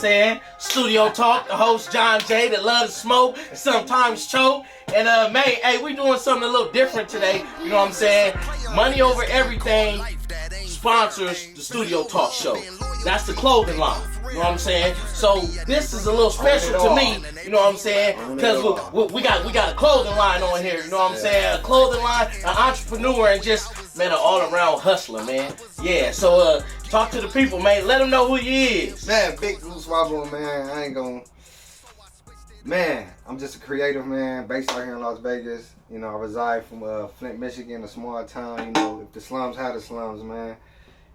saying? Studio Talk, the host John J that loves to smoke, sometimes choke. And man, hey, we doing something a little different today. You know what I'm saying? Money Over Everything sponsors the Studio Talk show. That's the clothing line. You know what I'm saying? So this is a little special to me. You know what I'm saying? Because we got a clothing line on here. You know what I'm saying? A clothing line, an entrepreneur, and just man, an all-around hustler, man. Yeah. So talk to the people, man. Let them know who you is. Man, big Gusuavo, man. I ain't gonna. Man, I'm just a creative man, based out here in Las Vegas. You know, I reside from Flint, Michigan, a small town. You know, if the slums had the slums, man.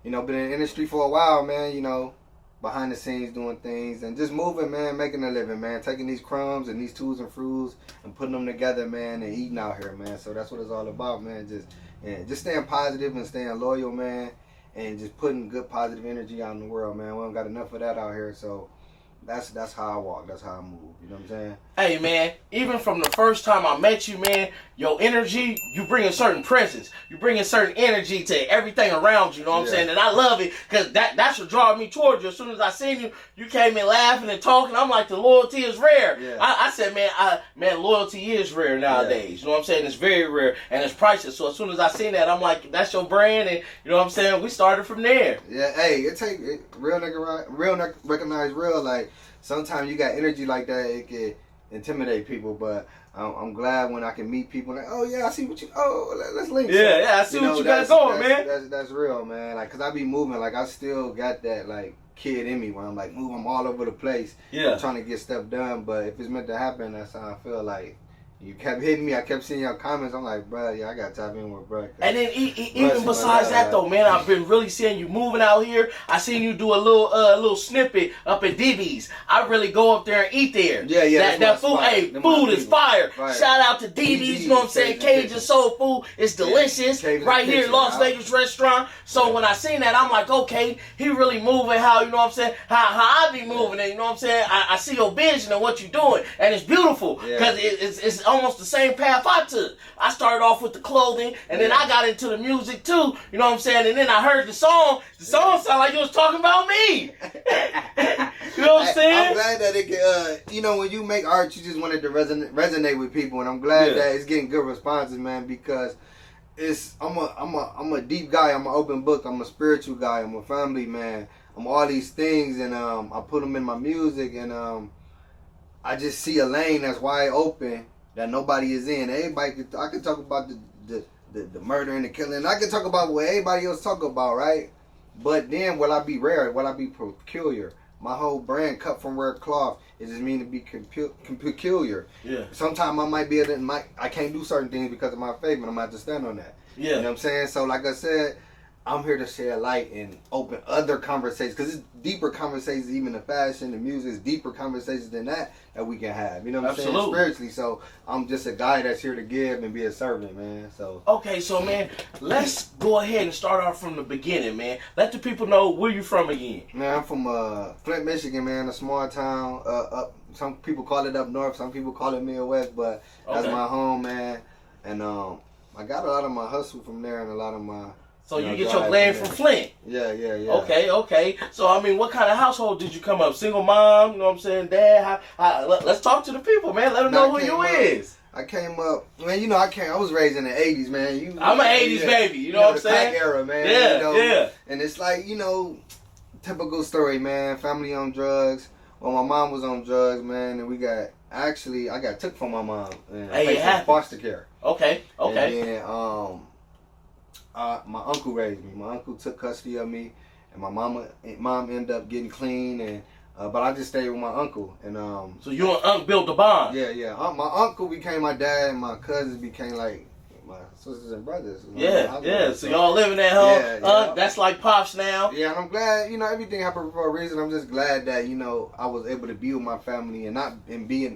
You know, been in the industry for a while, man. You know, behind the scenes doing things and just moving, man, making a living, man. Taking these crumbs and these tools and fruits and putting them together, man, and eating out here, man. So that's what it's all about, man. Just staying positive and staying loyal, man, and just putting good positive energy out in the world, man. We don't got enough of that out here, so that's how I walk. That's how I move. You know what I'm saying? Hey, man, even from the first time I met you, man, your energy, you bring a certain presence. You bring a certain energy to everything around you, know what I'm saying? And I love it because that's what draws me towards you. As soon as I seen you, you came in laughing and talking. I'm like, the loyalty is rare. Yeah. I said, man, loyalty is rare nowadays. Yeah. You know what I'm saying? It's very rare and it's priceless. So as soon as I seen that, I'm like, that's your brand. And you know what I'm saying? We started from there. Yeah, hey, real nigga recognize real. Like, sometimes you got energy like that, it can intimidate people, but I'm glad when I can meet people like, oh yeah, I see what you, let's link. Yeah, I see what you got going, man. That's real, man. Like, cause I be moving, like I still got that like kid in me where I'm like, I'm all over the place. Yeah. I'm trying to get stuff done, but if it's meant to happen, that's how I feel. Like, you kept hitting me, I kept seeing your comments. I'm like, bro, yeah, I got to tap in with bro. And then even besides that, though, man, I've been really seeing you moving out here. I seen you do a little snippet up at DB's. I really go up there and eat there. Yeah. That food, hey, food is fire. Right. Shout out to DB's, you know what I'm saying? Cajun soul food is delicious. Right here in Las Vegas restaurant. So when I seen that, I'm like, okay, he really moving how, you know what I'm saying? How I be moving it, you know what I'm saying? I see your vision and what you're doing. And it's beautiful because it's almost the same path I took. I started off with the clothing, and then I got into the music too. You know what I'm saying? And then I heard the song. The song sounded like you was talking about me. You know what I'm saying? I'm glad that it can. You know, when you make art, you just want it to resonate with people, and I'm glad that it's getting good responses, man. Because I'm a deep guy. I'm an open book. I'm a spiritual guy. I'm a family man. I'm all these things, and I put them in my music, and I just see a lane that's wide open that nobody is in. I can talk about the murder and the killing. I can talk about what everybody else talk about, right? But then will I be rare? Will I be peculiar? My whole brand, cut from rare cloth, it just mean to be peculiar. Yeah. Sometimes I might be I can't do certain things because of my faith, and I'm gonna have to stand on that. Yeah. You know what I'm saying? So like I said, I'm here to share light and open other conversations, because it's deeper conversations, even the fashion, the music, is deeper conversations than that we can have. You know what I'm saying? Spiritually. So I'm just a guy that's here to give and be a servant, man. So okay, so man, let's go ahead and start off from the beginning, man. Let the people know where you from again. Man, I'm from Flint, Michigan, man, a small town. Some people call it up north, some people call it Midwest, but that's my home, man. And I got a lot of my hustle from there, and a lot of my. So you get your land from Flint? Yeah. Okay. So, I mean, what kind of household did you come up? Single mom, you know what I'm saying? Dad? Let's talk to the people, man. Let them know who you is. I came up, man, you know, I was raised in the 80s, man. I'm an 80s baby, you know what I'm saying? The crack era, man. Yeah. And it's like, you know, typical story, man. Family on drugs. Well, my mom was on drugs, man, and I got took from my mom. And foster care. Okay. And then, my uncle raised me. My uncle took custody of me, and my mom ended up getting clean, and but I just stayed with my uncle. And so you and Unc built the bond. Yeah. My uncle became my dad, and my cousins became like my sisters and brothers. Yeah. So y'all living at home. Yeah. That's like pops now. Yeah, and I'm glad. You know, everything happened for a reason. I'm just glad that, you know, I was able to be with my family and not be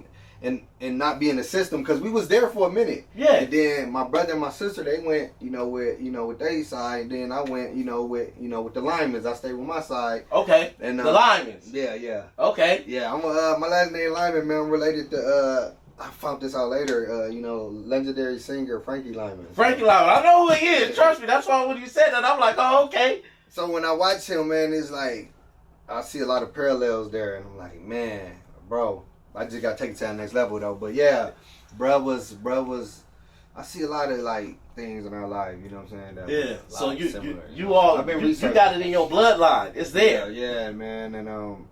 in the system, because we was there for a minute. Yeah. And then my brother and my sister, they went, with their side. Then I went, with the Lyman's. I stayed with my side. Okay. And the Lyman's. Yeah. Okay. Yeah. I'm my last name Lyman, man. I'm related to I found this out later. Legendary singer Frankie Lyman. Frankie Lyman. I know who he is. Trust me. That's why when you said that, I'm like, oh, okay. So when I watch him, man, it's like, I see a lot of parallels there, and I'm like, man, bro, I just got to take it to the next level though. But yeah, bruh was. I see a lot of like things in our life, you know what I'm saying? That yeah. So you you got it in your bloodline. It's there. Yeah, man, and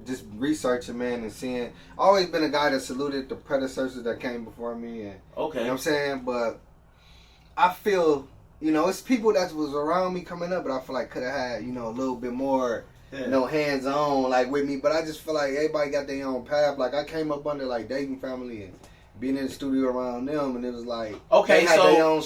just researching, man, and seeing. Always been a guy that saluted the predecessors that came before me, and okay, you know what I'm saying. But I feel, it's people that was around me coming up, but I feel like could have had, a little bit more. Yeah. Hands on like with me, but I just feel like everybody got their own path. Like I came up under like Dayton family and being in the studio around them, and it was like okay. So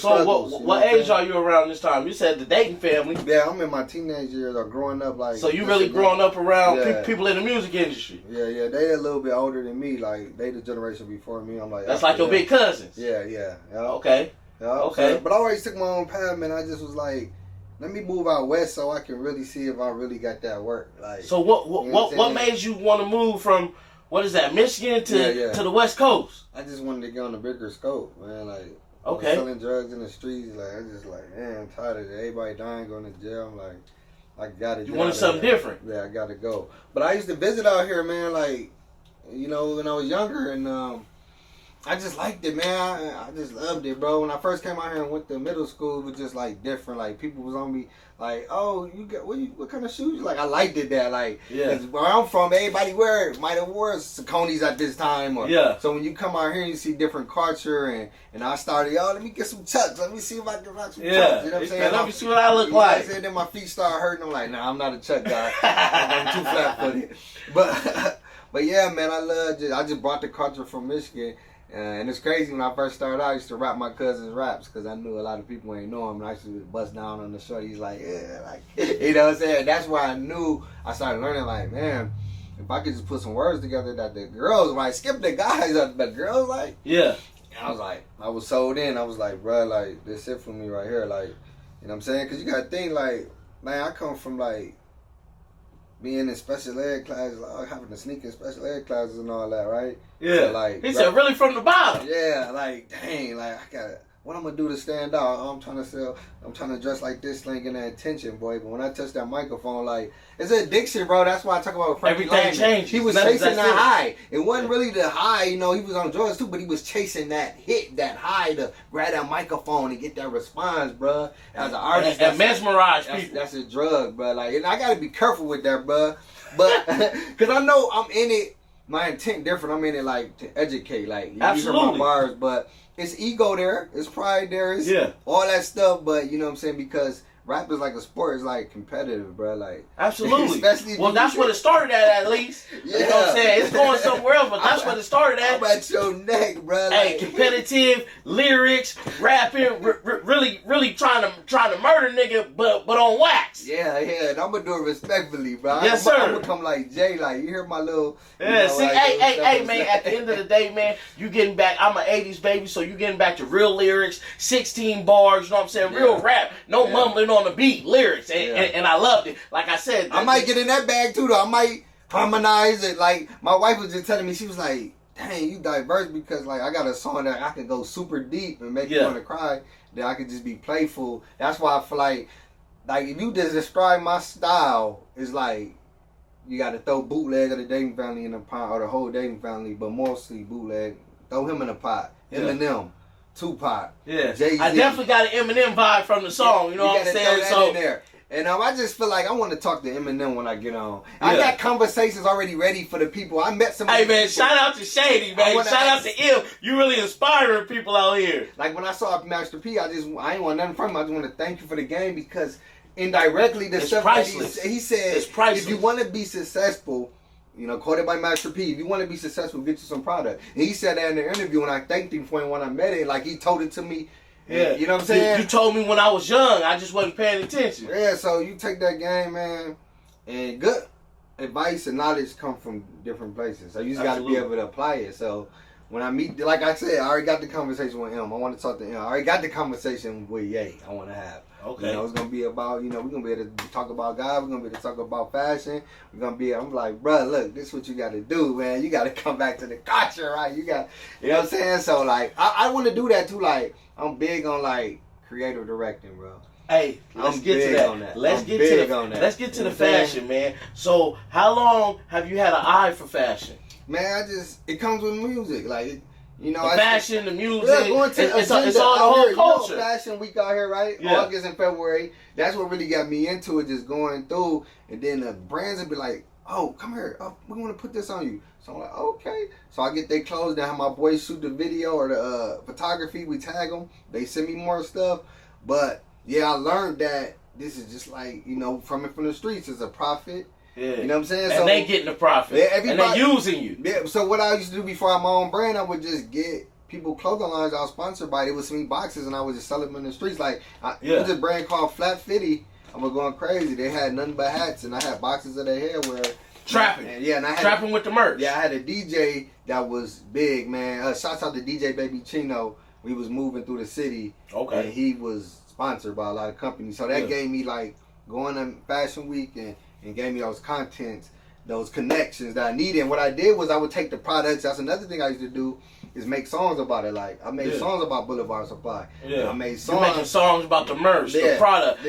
what age are you around this time? You said the Dayton family. Yeah, I'm in my teenage years or growing up like. So you really growing up around people in the music industry. Yeah, they a little bit older than me. Like they the generation before me. I'm like that's like your big cousins. Yeah. Okay. Yeah, okay. So, but I always took my own path, man. I just was like, let me move out west so I can really see if I really got that work. Like, so what made you want to move from what is that, Michigan to the West Coast? I just wanted to get on a bigger scope, man. Like, okay, selling drugs in the streets. Like, I just like, man, I'm tired of it. Everybody dying, going to jail. I'm like, I gotta. You wanted something different? Yeah, I gotta go. But I used to visit out here, man. Like, when I was younger, and I just liked it, man. I just loved it, bro. When I first came out here and went to middle school, it was just like different. Like people was on me, like, "Oh, you got what kind of shoes?" Like I liked it that, like, where I'm from, everybody might have wore Sauconys at this time, or So when you come out here, and you see different culture, and I started, let me get some chucks. Let me see if I can rock some chucks. You know what I'm saying? Let me see what I look like. And then my feet started hurting. I'm like, nah, I'm not a chuck guy. I'm too flat footed. But yeah, man, I just brought the culture from Michigan. And it's crazy, when I first started out, I used to rap my cousin's raps because I knew a lot of people ain't know him. And I used to bust down on the shorties like, you know what I'm saying? That's why I knew, I started learning like, man, if I could just put some words together that the girls like, skip the guys, the girls like. Yeah. And I was like, I was sold in. I was like, bro, like, this it for me right here. Like, you know what I'm saying? Because you got to think like, man, I come from like, being in special ed classes, like having to sneak in special ed classes and all that, right? Yeah. So, like, he said, really from the bottom. Yeah, like, dang, like, I got what I'm gonna do to stand out? I'm trying to dress like this, slinging that attention, boy. But when I touch that microphone, like, it's an addiction, bro. That's why I talk about Frankie everything changed. He was chasing that high. It wasn't really the high, he was on drugs too, but he was chasing that hit, that high to grab that microphone and get that response, bro. As an artist, and mesmerize people. That's a drug, bro. Like, and I gotta be careful with that, bro. But because I know I'm in it. My intent different. I'm in it like to educate, like these are my bars, but it's ego there, it's pride there, it's all that stuff. But you know what I'm saying, because rap is like a sport, it's like competitive, bro. Like absolutely. Especially that's what it started at least. You know what I'm saying? It's going somewhere else, but that's what it started at. I'm at your neck, bro. Hey, competitive lyrics, rapping, really trying to murder nigga, but on wax. Yeah, and I'm gonna do it respectfully, bro. Yes, sir. I'm gonna come like Jay, like you hear my little. See, like, hey, man. At the end of the day, man, you getting back. I'm an '80s baby, so you getting back to real lyrics, 16 bars. You know what I'm saying? Real rap, no mumbling on the beat, lyrics, and I loved it. Like I said, I might get in that bag too, though. I might harmonize it. Like my wife was just telling me, she was like, "Dang, you diverse," because like I got a song that I can go super deep and make you want to cry. That I could just be playful. That's why I feel like if you just describe my style, it's like you got to throw bootleg of the Dayton family in the pot, or the whole Dayton family, but mostly bootleg. Throw him in the pot. Eminem, Tupac, Jay-Z. I definitely got an Eminem vibe from the song. You know what I'm saying? Throw that in there. And I just feel like I want to talk to Eminem when I get on. I got conversations already ready for the people. I met some. Hey man, shout out to Shady, man. Shout out to M. You really inspiring people out here. Like when I saw Master P, I ain't want nothing from him. I just want to thank you for the game, because indirectly the stuff that he said, if you want to be successful, quoted by Master P, if you want to be successful, get you some product. And he said that in the interview, and I thanked him for it when I met him. Like he told it to me. Yeah, you know what I'm saying? You told me when I was young, I just wasn't paying attention. Yeah, so you take that game, man, and good advice and knowledge come from different places. So you just got to be able to apply it. So when I meet, like I said, I already got the conversation with him. I want to talk to him. I already got the conversation with Ye. I want to have. Okay. It's going to be about, we're going to be able to talk about God. We're going to be able to talk about fashion. I'm like, bro, look, this is what you got to do, man. You got to come back to the culture, right? You know what I'm saying? So, like, I want to do that, too. Like, I'm big on, like, creative directing, bro. Hey, let's get to that. Let's get to the fashion, man. So, how long have you had an eye for fashion? Man, it comes with music, like. You know, the fashion, the music, it's all the whole culture. You know, fashion week out here, right? Yeah. August and February. That's what really got me into it, just going through. And then the brands would be like, oh, come here. Oh, we want to put this on you. So I'm like, okay. So I get their clothes, then have my boys shoot the video or the photography. We tag them. They send me more stuff. But, yeah, I learned that this is just like, you know, from the streets. It's a profit. Yeah. You know what I'm saying? And so they getting the profit. Yeah, and they using you. Yeah. So what I used to do before I had my own brand, I would just get people clothing lines I was sponsored by. It would send me boxes and I would just sell them in the streets. Like, it was a brand called Flat Fitty. I was going crazy. They had nothing but hats and I had boxes of their hair where... Trapping. And I had trapping with the merch. Yeah, I had a DJ that was big, man. Shouts out to DJ Baby Chino. We was moving through the city. Okay. And he was sponsored by a lot of companies. So that gave me, like, going to Fashion Week and gave me those contents, those connections that I needed. And what I did was I would take the products. That's another thing I used to do is make songs about it. Like I made songs about Boulevard Supply. Yeah, I made songs. You're making songs about the merch, the product,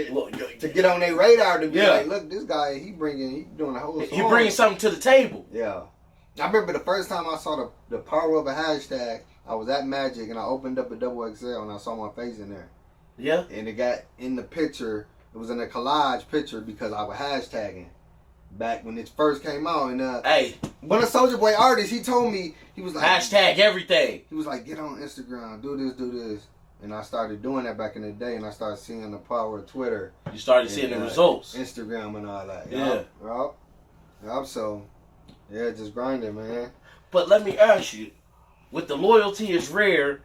to get on their radar. To be like, look, this guy, he doing a whole song. He bringing something to the table. Yeah, I remember the first time I saw the power of a hashtag. I was at Magic and I opened up a XXL and I saw my face in there. Yeah, and it got in the picture. It was in a collage picture because I was hashtagging back when it first came out. And when a Soulja Boy artist, he told me, he was like, hashtag everything. He was like, get on Instagram, do this. And I started doing that back in the day, and I started seeing the power of Twitter. You started seeing the results. Instagram and all that. Yeah. Yep. So, yeah, just grinding, man. But let me ask you, with the loyalty is rare,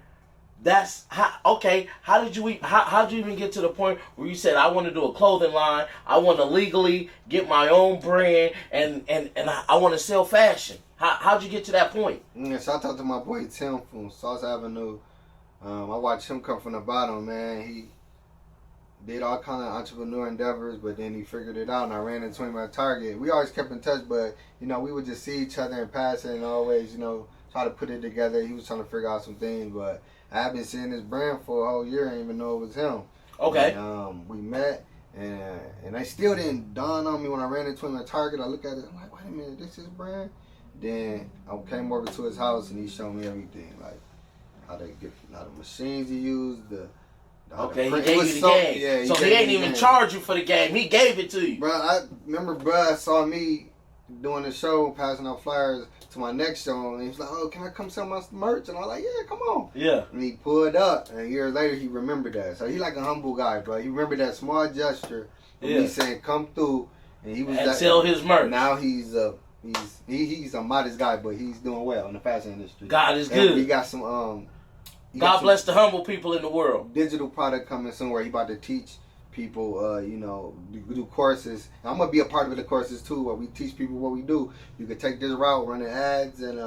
that's how did you even get to the point where you said I want to do a clothing line, I want to legally get my own brand and I want to sell fashion? How'd you get to that point? Shout out to my boy Tim from Sauce Avenue. I watched him come from the bottom, man. He did all kind of entrepreneur endeavors, but then he figured it out and I ran into him at Target. We always kept in touch, but you know, we would just see each other in passing and always, you know, try to put it together. He was trying to figure out some things, but I've been seeing this brand for a whole year. I didn't even know it was him. Okay. And, we met, and I still didn't dawn on me when I ran into him at Target. I look at it, I'm like, wait a minute, this is brand? Then I came over to his house, and he showed me everything, like how the machines he used, he gave you the game. Yeah, so he ain't even charge you for the game. He gave it to you. Bro, I remember bruh saw me doing the show, passing out flyers to my next show, and he was like, oh, can I come sell my merch? And I was like, yeah, come on. Yeah. And he pulled up, and years later, he remembered that. So he like a humble guy, bro. He remembered that small gesture of me saying, come through, and he was and sell his merch. Now he's a modest guy, but he's doing well in the fashion industry. God is good. He got some God bless the humble people in the world. Digital product coming soon where he about to teach people, you know, do courses. And I'm going to be a part of the courses too, where we teach people what we do. You could take this route, running ads, and,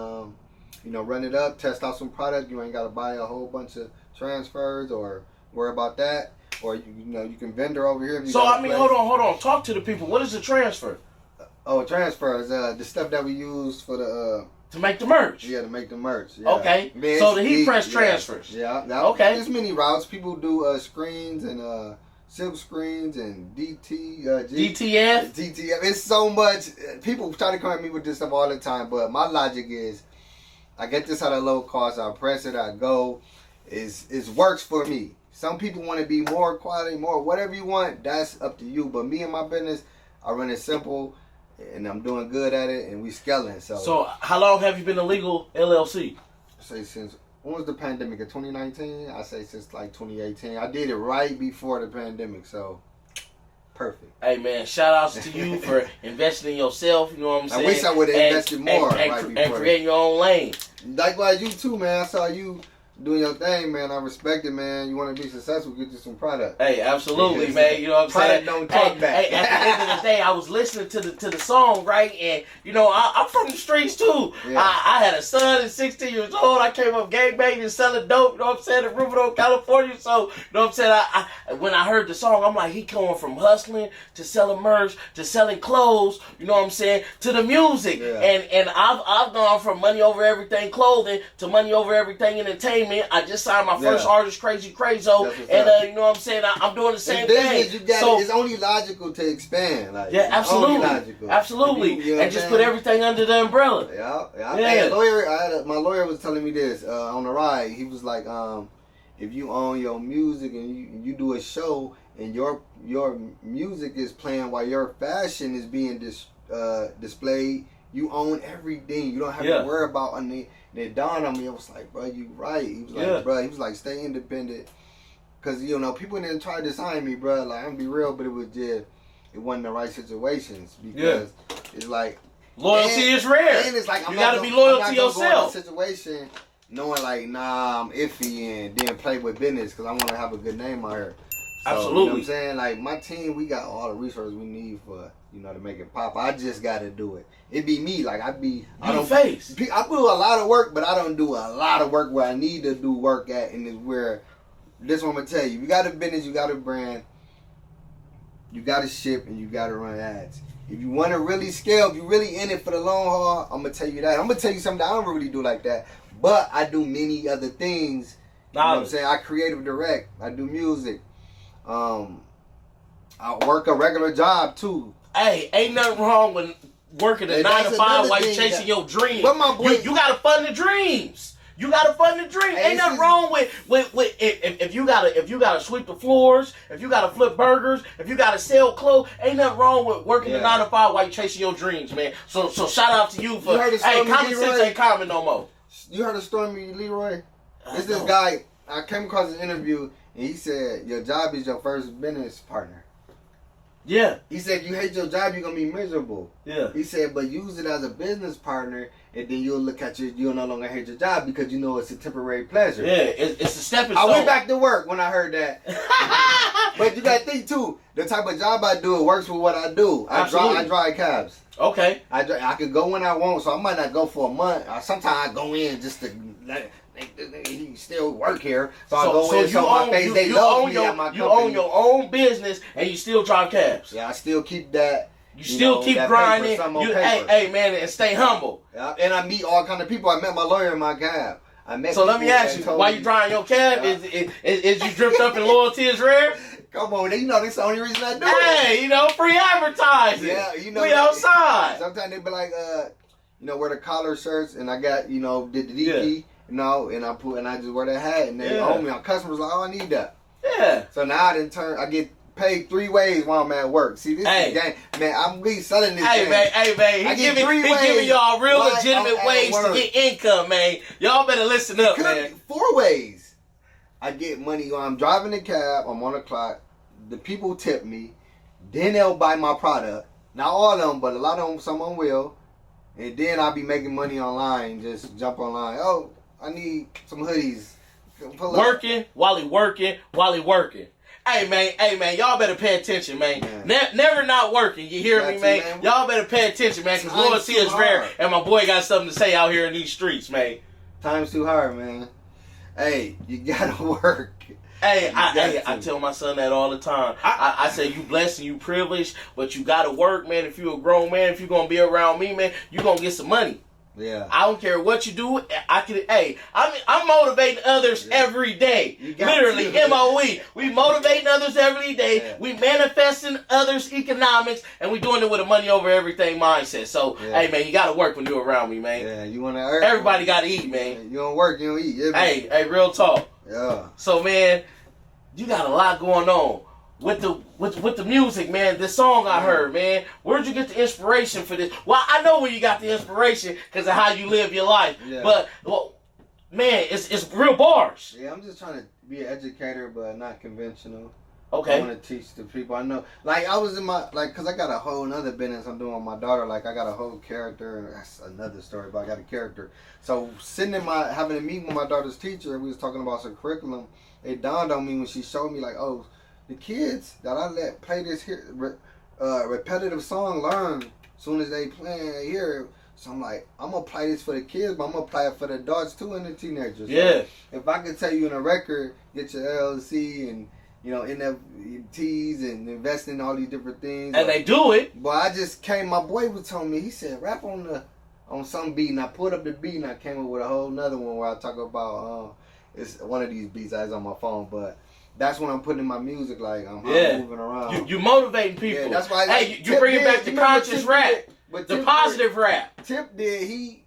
you know, run it up, test out some product. You ain't got to buy a whole bunch of transfers or worry about that. Or, you know, you can vendor over here. So, I mean, hold on. Talk to the people. What is the transfer? Transfers, the stuff that we use for the... to make the merch. Yeah, to make the merch. Yeah. Okay. So the heat press transfers. Yeah. Okay. There's many routes. People do screens and silk screens and DTF. It's so much. People try to come at me with this stuff all the time, but my logic is, I get this at a low cost. I press it. I go. It works for me. Some people want to be more quality, more whatever you want. That's up to you. But me and my business, I run it simple. And I'm doing good at it, and we scaling. So how long have you been a legal LLC? I say since, when was the pandemic? In 2019? I say since like 2018. I did it right before the pandemic, so perfect. Hey man, shout outs to you for investing in yourself. You know what I'm saying? I wish I would have invested more and creating your own lane. Likewise, you too, man. I saw you doing your thing, man. I respect it, man. You want to be successful, get you some product. Hey, absolutely, man. You know what I'm saying? Don't talk back. Hey, at the end of the day, I was listening to the song, right? And you know, I'm from the streets too. Yeah. I had a son at 16 years old. I came up gangbanging, selling dope. You know what I'm saying? In Riverdale, California. So, you know what I'm saying? I when I heard the song, I'm like, he going from hustling to selling merch to selling clothes. You know what I'm saying? To the music. Yeah. And I've gone from money over everything clothing to money over everything entertainment. Entertainment. I just signed my first artist, Crazy Crazo, and you know what I'm saying. I'm doing the same thing. It's only logical to expand. Like, yeah, absolutely, absolutely, and just put everything under the umbrella. Yeah. Hey, my lawyer was telling me this on the ride. He was like, if you own your music and you do a show and your music is playing while your fashion is being displayed, you own everything. You don't have to worry about. And it dawned on me. I was like, bro, you right. He was like, bro, he was like, stay independent. Cause people didn't try to sign me, bro. Like, I'm gonna be real, but it wasn't the right situations because it's like loyalty is rare. And it's like you gotta be loyal to yourself. Go in a situation knowing like, nah, I'm iffy and then play with business because I want to have a good name out here. So, absolutely. You know what I'm saying? Like, my team, we got all the resources we need for, to make it pop. I just got to do it. It be me. Like, I do a lot of work, but I don't do a lot of work where I need to do work at. And it's where, this one I'm going to tell you. You got a business, you got a brand, you got to ship, and you got to run ads. If you want to really scale, if you're really in it for the long haul, I'm going to tell you that. I'm going to tell you something that I don't really do like that. But I do many other things. You know what I'm saying? I creative direct. I do music. I work a regular job too. Hey, ain't nothing wrong with working a 9 to 5 while you're chasing your dreams. But my boy, you gotta fund the dreams. You gotta fund the dream. Ain't nothing wrong with if you gotta sweep the floors, if you gotta flip burgers, if you gotta sell clothes. Ain't nothing wrong with working a 9 to 5 while you're chasing your dreams, man. So shout out to you for common sense ain't common no more. You heard of Stormy Leroy? It's this guy. I came across an interview and he said your job is your first business partner. Yeah. He said you hate your job, you're gonna be miserable. Yeah. He said, but use it as a business partner, and then you'll look at you'll no longer hate your job because you know it's a temporary pleasure. Yeah, it's a stepping stone. I went back to work when I heard that. But you gotta think too, the type of job I do, it works with what I do. I drive cabs. Okay. I could go when I want, so I might not go for a month. Sometimes I go in just to he still work here, so I go in. So my face, they love me at my company. You own your own business, and you still drive cabs. Yeah, I still keep that. You still keep grinding. Hey man, and stay humble. Yeah, and I meet all kind of people. I met my lawyer in my cab. So let me ask you, why you driving your cab? Is you dripped up in loyalty is rare? Come on, that's the only reason I do it. Hey, free advertising. Yeah, we outside. Sometimes they be like, wear the collar shirts, and I got, did the DP, and I just wear that hat, and they own me. My customers like, oh, I need that. Yeah. So now I get paid 3 ways while I'm at work. See, this is the game. Man, I'm really selling this game. Hey, man. He giving y'all real legitimate ways to get income, man. Y'all better listen up, man. 4 ways. I get money while I'm driving the cab. I'm on the clock. The people tip me. Then they'll buy my product. Not all of them, but a lot of them, some of them will. And then I'll be making money online. Just jump online. Oh, I need some hoodies. Working while he working. Hey man, y'all better pay attention, man. Never not working, you hear me, man? Y'all better pay attention, man, because loyalty is rare, and my boy got something to say out here in these streets, man. Time's too hard, man. Hey, you gotta work. Hey, I tell my son that all the time. I say you blessed and you privileged, but you gotta work, man. If you a grown man, if you gonna be around me, man, you gonna get some money. Yeah. I don't care what you do. I'm motivating others every day. Literally, MOE. We motivating others every day. Yeah. We manifesting others' economics, and we doing it with a money over everything mindset. So, hey man, you gotta work when you're around me, man. Yeah, you wanna earn. Everybody gotta eat, man. You don't work, you don't eat. Yeah, hey, real talk. Yeah. So man, you got a lot going on. With the music, man, this song I heard, man, where'd you get the inspiration for this? Well, I know where you got the inspiration because of how you live your life. Yeah. But, man, it's real bars. Yeah, I'm just trying to be an educator, but not conventional. Okay. I want to teach the people I know. Like, I was in because I got a whole other business I'm doing with my daughter. Like, I got a whole character. That's another story, but I got a character. So, having a meeting with my daughter's teacher, we was talking about some curriculum. It dawned on me when she showed me, like, oh, the kids that I let play this repetitive song learn as soon as they hear it. So I'm like, I'm going to play this for the kids, but I'm going to play it for the adults too and the teenagers. Yeah. So if I could tell you in a record, get your LLC and, NFTs and invest in all these different things. And they do it. But my boy was telling me, he said, rap on some beat. And I pulled up the beat and I came up with a whole nother one where I talk about, It's one of these beats that's on my phone, but that's when I'm putting in my music. Like I'm moving around. You motivating people. Yeah, that's why. Hey, you bringing back the conscious rap, the positive rap. Tip did. He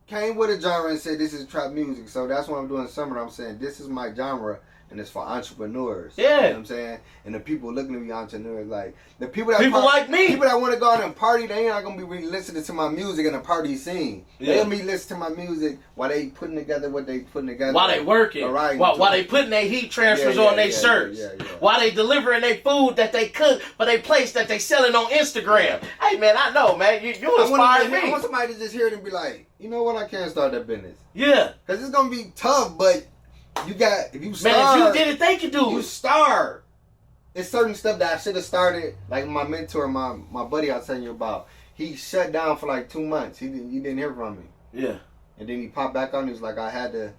came with a genre and said this is trap music. So that's what I'm doing summer. I'm saying this is my genre. And it's for entrepreneurs. Yeah. You know what I'm saying? And the people looking to be entrepreneurs, like the people that like me. People that want to go out and party, they ain't not gonna be really listening to my music in a party scene. Yeah. They'll be listening to my music while they putting together what they putting together. While they working. While they putting their heat transfers on their shirts. While they delivering their food that they cook for their place that they selling on Instagram. Hey man, I know, man. You inspire me. I want somebody to just hear it and be like, you know what, I can't start that business. Yeah. Cause it's gonna be tough, but if you start, man, if you did it, they could do it. You start. It's certain stuff that I should have started. Like my mentor, my buddy I was telling you about. He shut down for like 2 months. He didn't hear from me. Yeah. And then he popped back on. He was like, I had to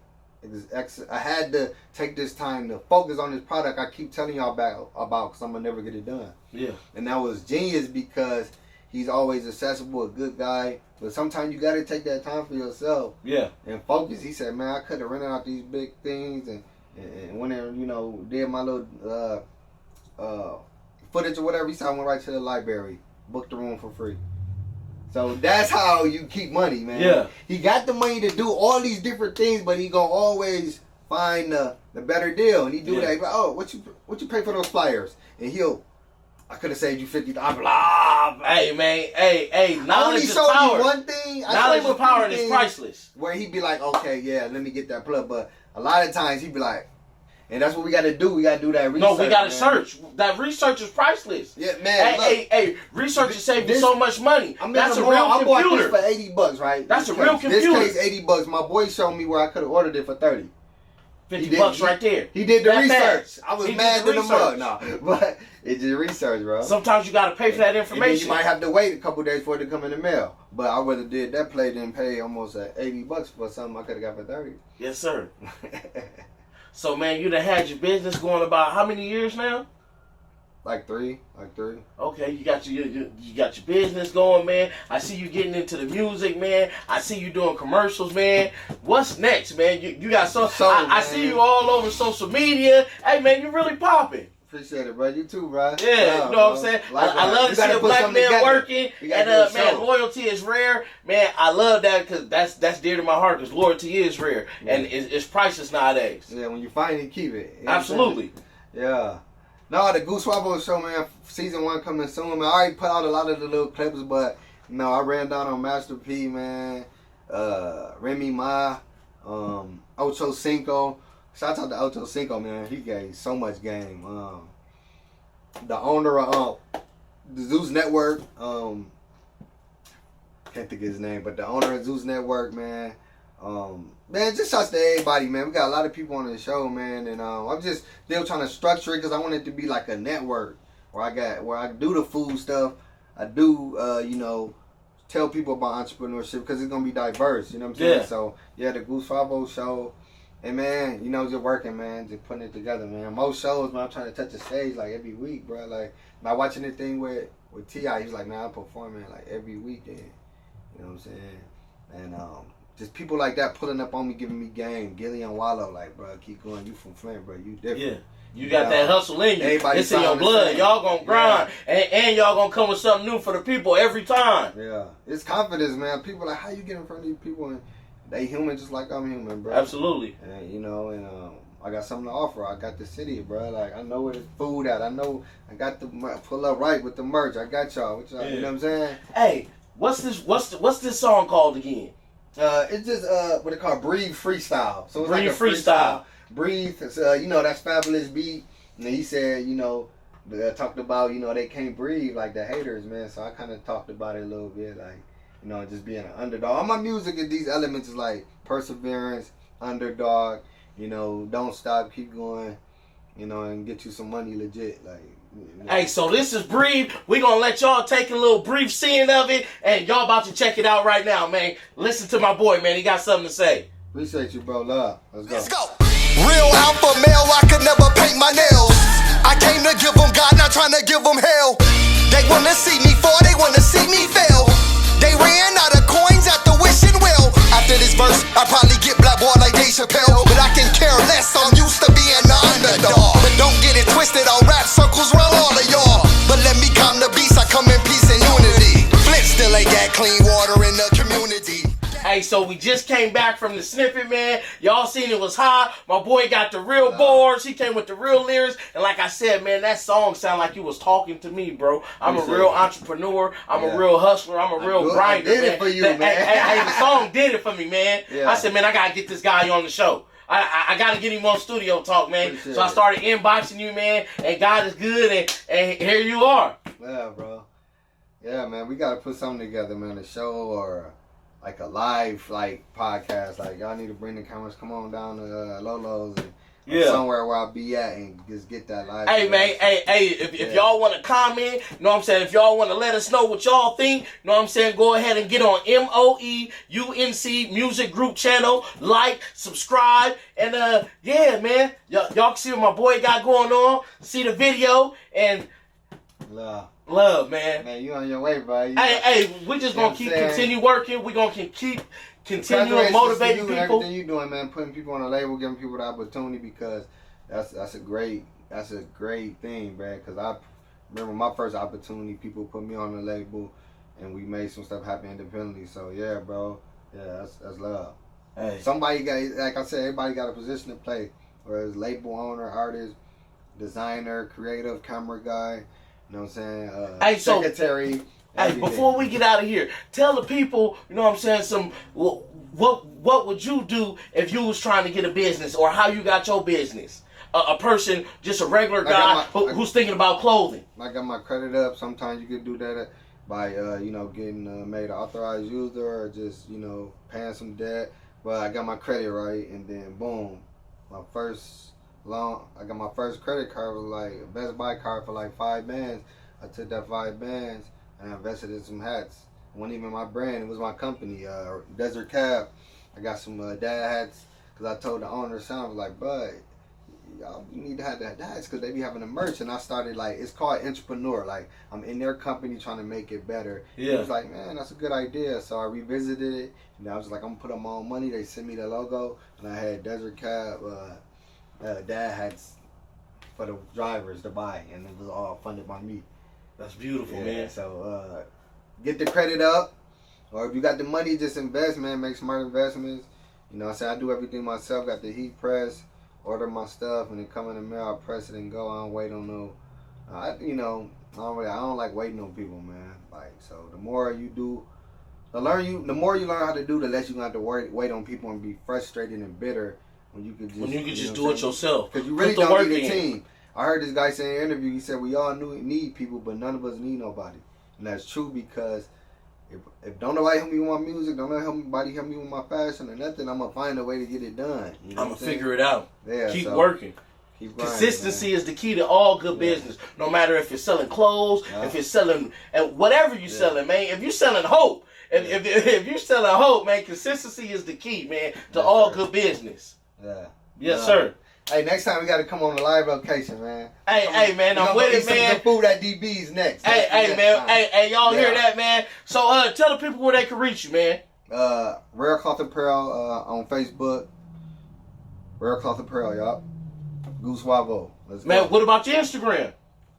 take this time to focus on this product I keep telling y'all about because I'm gonna never get it done. Yeah. And that was genius because he's always accessible, a good guy. But sometimes you gotta take that time for yourself. Yeah. And focus. He said, man, I could have rented out these big things and went there, did my little footage or whatever. He said I went right to the library, booked the room for free. So that's how you keep money, man. Yeah. He got the money to do all these different things, but he gonna always find the better deal. And he do that. He like, oh, what you pay for those flyers? And I could have saved you $50. Hey man, hey, knowledge is power. I only showed you one thing. Knowledge is power and it's priceless. Where he'd be like, okay, yeah, let me get that plug. But a lot of times he'd be like, and that's what we got to do. We got to do that research. No, we got to search. That research is priceless. Yeah, man. Hey, research is saving so much money. That's a real computer. I bought this for $80, right? That's a real computer. This case $80. My boy showed me where I could have ordered it for $30. $50 right there. He did the research. I was mad in the mug. No, but it's just research, bro. Sometimes you got to pay for that information. You might have to wait a couple days for it to come in the mail. But I would have did that play than pay almost $80 for something I could have got for 30. Yes, sir. So, man, you done had your business going about how many years now? Like three. Okay, you got your business going, man. I see you getting into the music, man. I see you doing commercials, man. What's next, man? You got I see you all over social media. Hey, man, you really popping. Appreciate it, bro. You too, bro. Yeah, you know what I'm saying? I love to see a black man working. And, man, loyalty is rare. Man, I love that because that's dear to my heart because loyalty is rare. Yeah. And it's priceless nowadays. Yeah, when you find it, keep it. You know absolutely. Yeah. No, the Gusuavo show, man, season 1 coming soon, man. I already put out a lot of the little clips, but, I ran down on Master P, man, Remy Ma, Ocho Cinco. Shout out to Ocho Cinco, man. He gave so much game. The owner of the Zeus Network, can't think of his name, but the owner of Zeus Network, man. Man, just shouts to everybody, man. We got a lot of people on the show, man, and I'm just still trying to structure it because I want it to be like a network where I do the food stuff. I do, tell people about entrepreneurship because it's gonna be diverse. You know what I'm saying? Yeah. So yeah, the Gusuavo show. And man, just working, man, just putting it together, man. Most shows, man, I'm trying to touch the stage like every week, bro. Like, by watching the thing with T.I., he's like, man, I'm performing like every weekend. You know what I'm saying? And just people like that pulling up on me, giving me game. Gilly and Wallow, like, bro, keep going. You from Flint, bro. You different. Yeah. You got that hustle in you. It's in your blood. Y'all gonna grind. Yeah. And y'all gonna come with something new for the people every time. Yeah. It's confidence, man. People like, how you get in front of these people and they human just like I'm human, bro. Absolutely. And I got something to offer. I got the city, bro. Like I know where the food at. I know I got the pull up right with the merch. I got y'all. You know what I'm saying? Hey, what's this song called again? It's just what they call Breathe Freestyle. So it's Breathe like a freestyle. Breathe. It's, that's Fabulous beat. And he said, talked about they can't breathe like the haters, man. So I kind of talked about it a little bit, like. Just being an underdog. All my music and these elements is like perseverance, underdog, don't stop, keep going, and get you some money legit. Like, Hey, so this is Breathe. We're going to let y'all take a little brief scene of it, and y'all about to check it out right now, man. Listen to my boy, man. He got something to say. Appreciate you, bro. Love. Let's go. Real alpha male, I could never paint my nails. I came to give them God, not trying to give them hell. They want to see me fall, they want to see me fail. They ran out of coins at the wishing well. After this verse. I probably get blackballed like Dave Chappelle, but I can care less. I'm used to being the underdog. But don't get it twisted, I'll rap circles around all of y'all. But let me calm the beast, I come in peace and unity. Flint still ain't got clean water in the community. Hey, so we just came back from the snippet, man. Y'all seen it was hot. My boy got the real bars. He came with the real lyrics. And like I said, man, that song sound like you was talking to me, bro. I'm a real entrepreneur. I'm a real hustler. I'm a real grinder, I did man. it for you, man. Hey, the song did it for me, man. Yeah. I said, man, I got to get this guy on the show. I got to get him on studio talk, man. Appreciate so I started inboxing you, man. And God is good. And here you are. Yeah, bro. Yeah, man, we got to put something together, man. A show or like a live podcast. Like, y'all need to bring the cameras. Come on down to Lolo's and somewhere where I'll be at and just get that live. Hey, man, if y'all want to comment, you know what I'm saying? If y'all want to let us know what y'all think, you know what I'm saying? Go ahead and get on MOEUNC Music Group channel. Like, subscribe, and yeah, man. Y'all can see what my boy got going on. See the video, and love, man. Man, you on your way, bro. Hey, we just gonna continue working. We gonna continue motivating people. Everything you doing, man, putting people on a label, giving people the opportunity, because that's a great thing, man. Because I remember my first opportunity, people put me on the label, and we made some stuff happen independently. So yeah, bro, yeah, that's love. Hey. Somebody got, like I said, everybody got a position to play. Whether it's label owner, artist, designer, creative, camera guy. You know what I'm saying? Secretary. Hey, before we get out of here, tell the people, you know what I'm saying, what would you do if you was trying to get a business, or how you got your business? A person, just a regular guy who's thinking about clothing. I got my credit up. Sometimes you could do that by, getting made an authorized user, or just, paying some debt. But I got my credit right, and then boom, I got my first credit card, was like a Best Buy card for like 5 bands. I took that 5 bands and I invested in some hats. It wasn't even my brand, it was my company, Desert Cab. I got some dad hats, because I told the owner, son, I was like, bud, y'all, you need to have that hats, because they be having the merch. And I started, it's called entrepreneur. Like, I'm in their company trying to make it better. Yeah. He was like, man, that's a good idea. So I revisited it, and I was like, I'm gonna put up my own money. They sent me the logo, and I had Desert Cab dad hats for the drivers to buy, and it was all funded by me. That's beautiful, man. So get the credit up, or if you got the money, just invest, man. Make smart investments. You know what I'm saying? I do everything myself. Got the heat press, order my stuff, and then come in the mail, I press it and go. I don't wait on no. I don't like waiting on people, man. Like, so the more you do, the more you learn how to do, the less you gonna have to wait on people and be frustrated and bitter. When you could just do it yourself. Because you really don't need a team. I heard this guy say in an interview, he said, we all need people, but none of us need nobody. And that's true, because if don't nobody help me with my music, don't nobody help me with my fashion or nothing, I'm going to find a way to get it done. You know I'm going to figure it out. Yeah, Keep working. Keep grinding, consistency is the key to all good business. No matter if you're selling clothes, if you're selling, and whatever you're selling, man. If you're selling hope, if you're selling hope, man, consistency is the key, man, to all good business. Yeah. Yes, sir. Hey, next time we got to come on the live location, man. Hey, man, I'm with it, man. Some food at DB's next. Hey, man. Hey, y'all hear that, man? So, tell the people where they can reach you, man. Rare Cloth Apparel on Facebook. Rare Cloth Apparel, y'all. Gusuavo. Let's go. Man, what about your Instagram?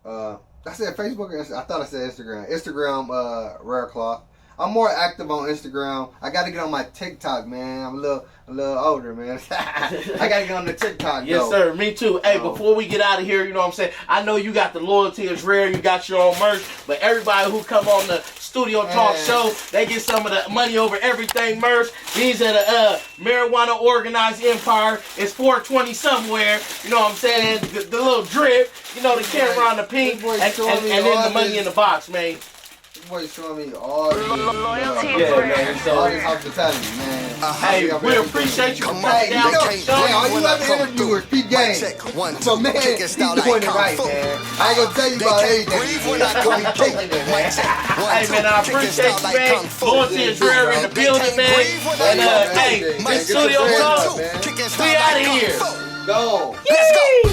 I said Facebook. I thought I said Instagram. Instagram, Rare Cloth. I'm more active on Instagram. I got to get on my TikTok, man. I'm a little older, man. I got to get on the TikTok, Yes, sir. Me too. Hey, before we get out of here, you know what I'm saying? I know you got the loyalty is rare. You got your own merch. But everybody who come on the Studio Talk show, they get some of the money over everything merch. These are the Marijuana Organized Empire. It's 420 somewhere. You know what I'm saying? The little drip. You know, the camera on the pink. And then the money in the box, man. Boy, showing me all this loyalty. Man. So, all this hospitality, man. Hey, we appreciate you for coming down the show. All you ever interviewers, Pete Gang. So, man, he's doing it right, man. I ain't gonna tell you about anything. He's kicking it, man. Hey, man, I appreciate you, man. Loyalty is rare in the building, man. And, hey, this Studio Talk, we out of here. Go. Let's go.